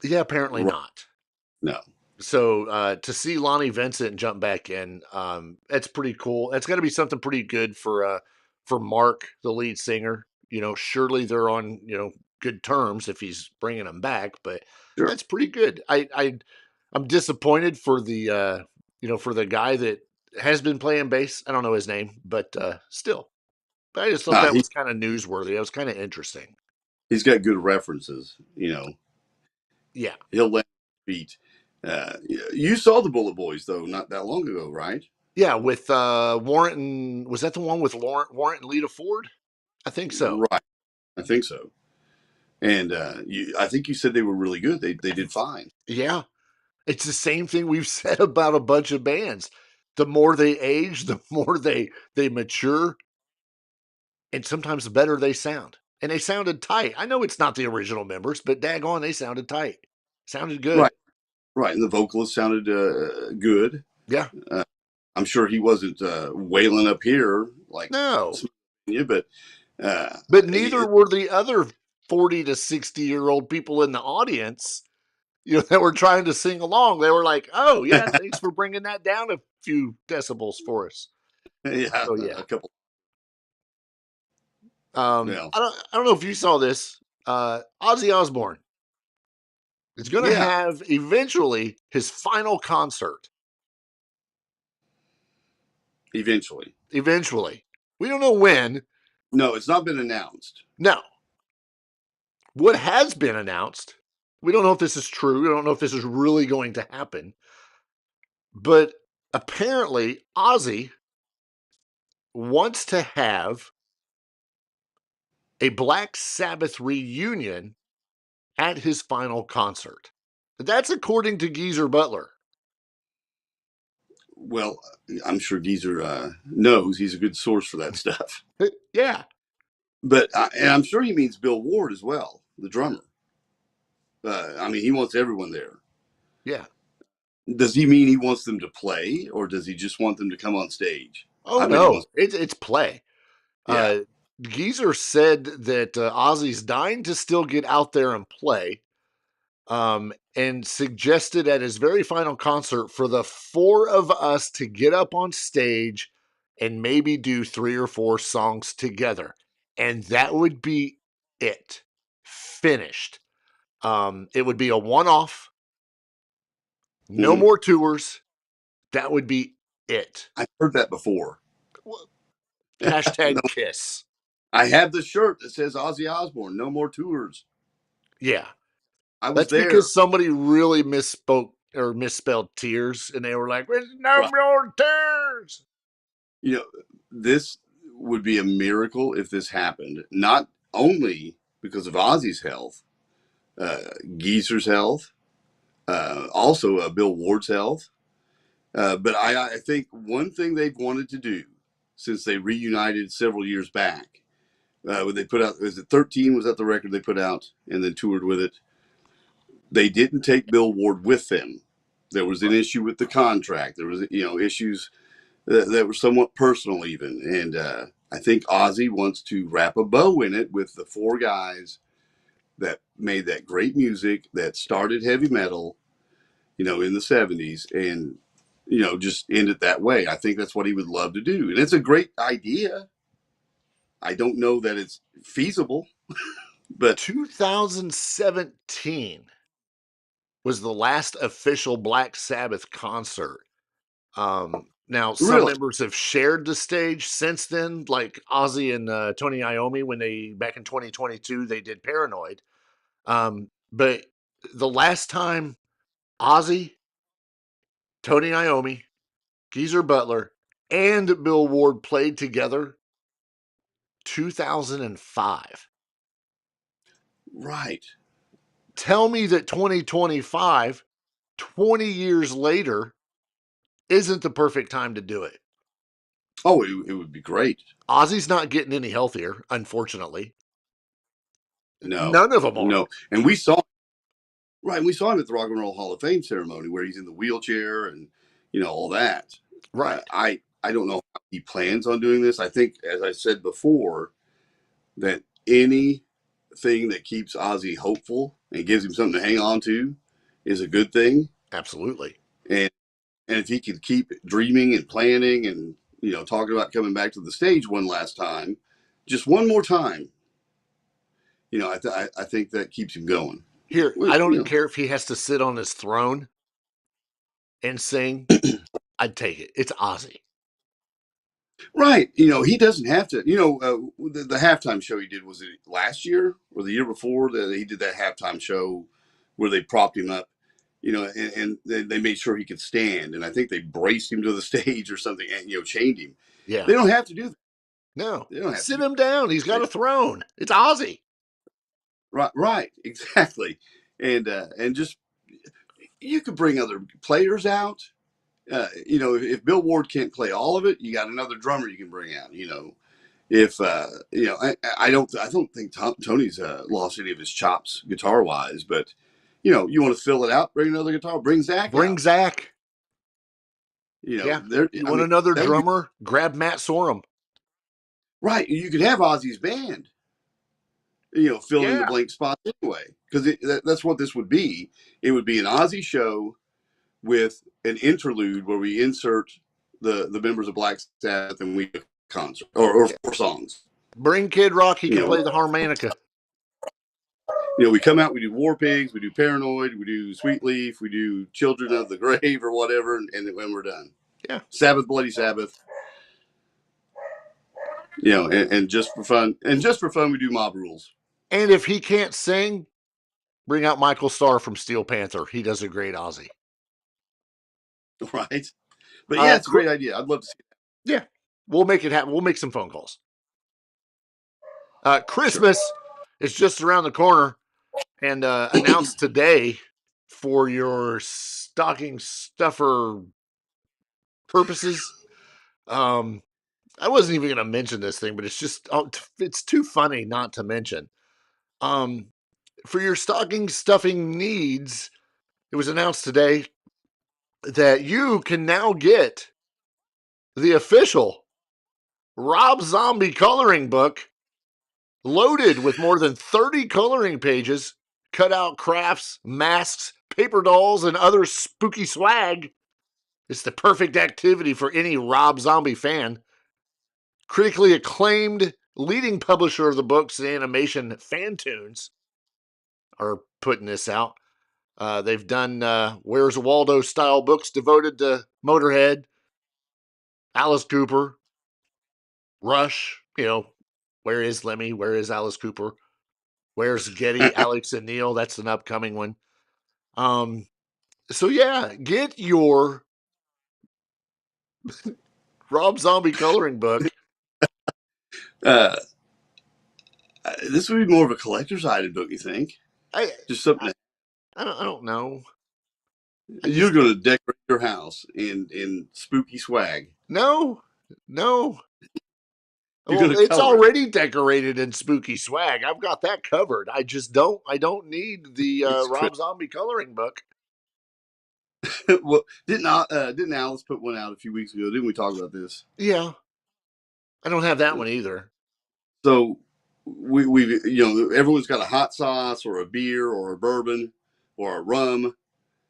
Yeah, apparently not. No. So to see Lonnie Vincent jump back in, that's pretty cool. That's got to be something pretty good for Mark, the lead singer. Surely they're on good terms if he's bringing them back, but sure. That's pretty good. I'm disappointed for the for the guy that has been playing bass. I don't know his name, but still. But I just thought that was kind of newsworthy. It was kind of interesting. He's got good references, Yeah. He'll let beat. You saw the Bullet Boys though, not that long ago, right? Yeah, with Warren. Was that the one with Warren and Lita Ford? I think so. Right. I think so. And I think you said they were really good. They did fine. Yeah. It's the same thing we've said about a bunch of bands. The more they age, the more they mature, and sometimes the better they sound. And they sounded tight. I know it's not the original members, but daggone, they sounded tight. Sounded good. Right. Right. And the vocalist sounded good. Yeah. I'm sure he wasn't wailing up here like no. But neither were the other 40 to 60-year-old people in the audience, that were trying to sing along. They were like, "Oh yeah, thanks for bringing that down a few decibels for us." Yeah, so, yeah. A couple. I don't know if you saw this. Ozzy Osbourne is going to have eventually his final concert. Eventually. We don't know when. No, it's not been announced. No. What has been announced, we don't know if this is true. We don't know if this is really going to happen. But apparently, Ozzy wants to have a Black Sabbath reunion at his final concert. That's according to Geezer Butler. Well, I'm sure Geezer knows. He's a good source for that stuff. Yeah. But and I'm sure he means Bill Ward as well, the drummer. He wants everyone there. Yeah. Does he mean he wants them to play, or does he just want them to come on stage? Oh, no. It's play. Yeah. Geezer said that Ozzy's dying to still get out there and play, and suggested at his very final concert for the four of us to get up on stage and maybe do 3 or 4 songs together. And that would be it. Finished. It would be a one-off. No more tours. That would be it. I've heard that before. Hashtag Kiss. I have the shirt that says Ozzy Osbourne, no more tours. Yeah. That's there. Because somebody really misspoke or misspelled tears, and they were like, "There's no more tears." This would be a miracle if this happened. Not only because of Ozzy's health, Geezer's health, also Bill Ward's health. But I think one thing they've wanted to do since they reunited several years back, when they put out, was it 13? Was that the record they put out and then toured with it? They didn't take Bill Ward with them. There was an issue with the contract. There was, issues that were somewhat personal even. And I think Ozzy wants to wrap a bow in it with the 4 guys that made that great music, that started heavy metal, in the 70s, and, just end it that way. I think that's what he would love to do. And it's a great idea. I don't know that it's feasible, but 2017 was the last official Black Sabbath concert. Now, some members have shared the stage since then, like Ozzy and Tony Iommi when back in 2022, they did Paranoid. But the last time Ozzy, Tony Iommi, Geezer Butler, and Bill Ward played together, 2005. Right. Tell me that 2025, 20 years later, isn't the perfect time to do it. Oh, it would be great. Ozzy's not getting any healthier, unfortunately. No. None of them are. No. And we saw him at the Rock and Roll Hall of Fame ceremony where he's in the wheelchair and, all that. Right. I don't know how he plans on doing this. I think, as I said before, that anything that keeps Ozzy hopeful and gives him something to hang on to is a good thing. Absolutely. And if he could keep dreaming and planning and, talking about coming back to the stage one last time, just one more time, I think that keeps him going. Here, I don't care if he has to sit on his throne and sing. I'd take it. It's Ozzy. Right. He doesn't have to. The halftime show he did, was it last year or the year before that he did that halftime show where they propped him up, and they made sure he could stand. And I think they braced him to the stage or something and, chained him. Yeah. They don't have to do that. No. They don't have Sit him down. He's got a throne. It's Ozzy. Right. Exactly. And just, you could bring other players out. If Bill Ward can't play all of it, you got another drummer you can bring out. If I don't think Tony's lost any of his chops guitar wise, but you want to fill it out, bring another guitar, bring Zach. Bring Zach. You want another drummer? Grab Matt Sorum. Right, you could have Ozzy's band. Filling in the blank spot anyway, because that's what this would be. It would be an Ozzy show with an interlude where we insert the members of Black Sabbath and we do a concert or 4 songs. Bring Kid Rock. He can play the harmonica. We come out, we do War Pigs, we do Paranoid, we do Sweet Leaf, we do Children of the Grave or whatever, and then we're done. Yeah. Sabbath, Bloody Sabbath. And just for fun, we do Mob Rules. And if he can't sing, bring out Michael Starr from Steel Panther. He does a great Ozzy. Right. But yeah, it's a great idea. I'd love to see that. Yeah. We'll make it happen. We'll make some phone calls. Christmas is just around the corner and announced today for your stocking stuffer purposes. I wasn't even going to mention this thing, but it's just, it's too funny not to mention. For your stocking stuffing needs, it was announced today that you can now get the official Rob Zombie coloring book loaded with more than 30 coloring pages, cutout crafts, masks, paper dolls, and other spooky swag. It's the perfect activity for any Rob Zombie fan. Critically acclaimed leading publisher of the books and animation, Fantoons, are putting this out. They've done Where's Waldo style books devoted to Motorhead, Alice Cooper, Rush, Where is Lemmy? Where is Alice Cooper? Where's Getty? Alex and Neil. That's an upcoming one. So yeah, get your Rob Zombie coloring book. This would be more of a collector's item, don't you think? Just something. I don't know. You're going to decorate your house in spooky swag. No. Well, it's already decorated in spooky swag. I've got that covered. I don't need the Rob Zombie coloring book. Well, didn't Alice put one out a few weeks ago? Didn't we talk about this? Yeah. I don't have that one either. So we've everyone's got a hot sauce or a beer or a bourbon or a rum,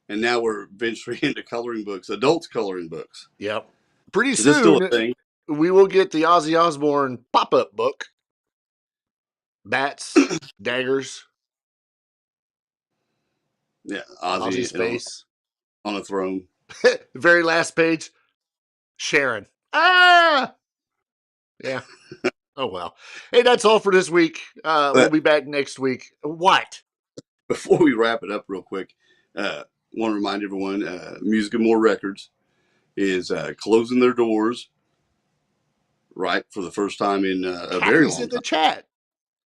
and now we're venturing into coloring books, adults coloring books. Yep. Pretty Is soon, this still a thing? We will get the Ozzy Osbourne pop-up book. Bats, daggers. Yeah, Ozzy's face on a throne. Very last page. Sharon. Ah! Yeah. Oh, well. Hey, that's all for this week. We'll be back next week. What? Before we wrap it up real quick, want to remind everyone, Music and More Records is closing their doors, right, for the first time in a very long in the time. chat.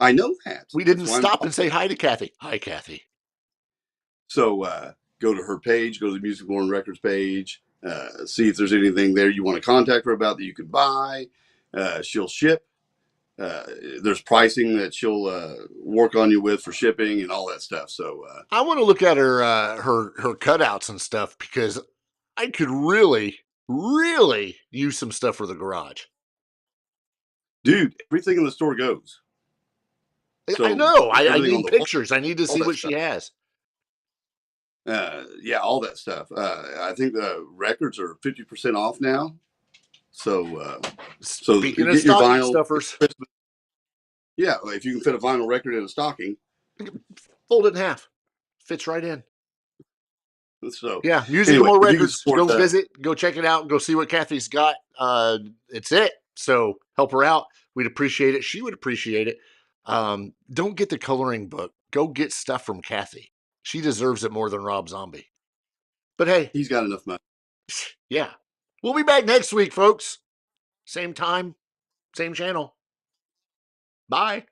I know that. We didn't stop and say hi to Kathy. Hi, Kathy. So go to her page, go to the Music and More Records page, see if there's anything there you want to contact her about that you could buy. She'll ship. There's pricing that she'll work on you with for shipping and all that stuff. So I want to look at her cutouts and stuff because I could really use some stuff for the garage. Dude, everything in the store goes. So I know. I need pictures. I need to see what she has. Yeah, all that stuff. I think the records are 50% off now. So Speaking get of your stocking vinyl stuffers. Yeah, if you can fit a vinyl record in a stocking, fold it in half. Fits right in. So yeah, Music and More Records. Go visit, go check it out, go see what Kathy's got. It's it. So help her out. We'd appreciate it. She would appreciate it. Don't get the coloring book. Go get stuff from Kathy. She deserves it more than Rob Zombie. But hey, he's got enough money. Yeah. We'll be back next week, folks. Same time, same channel. Bye.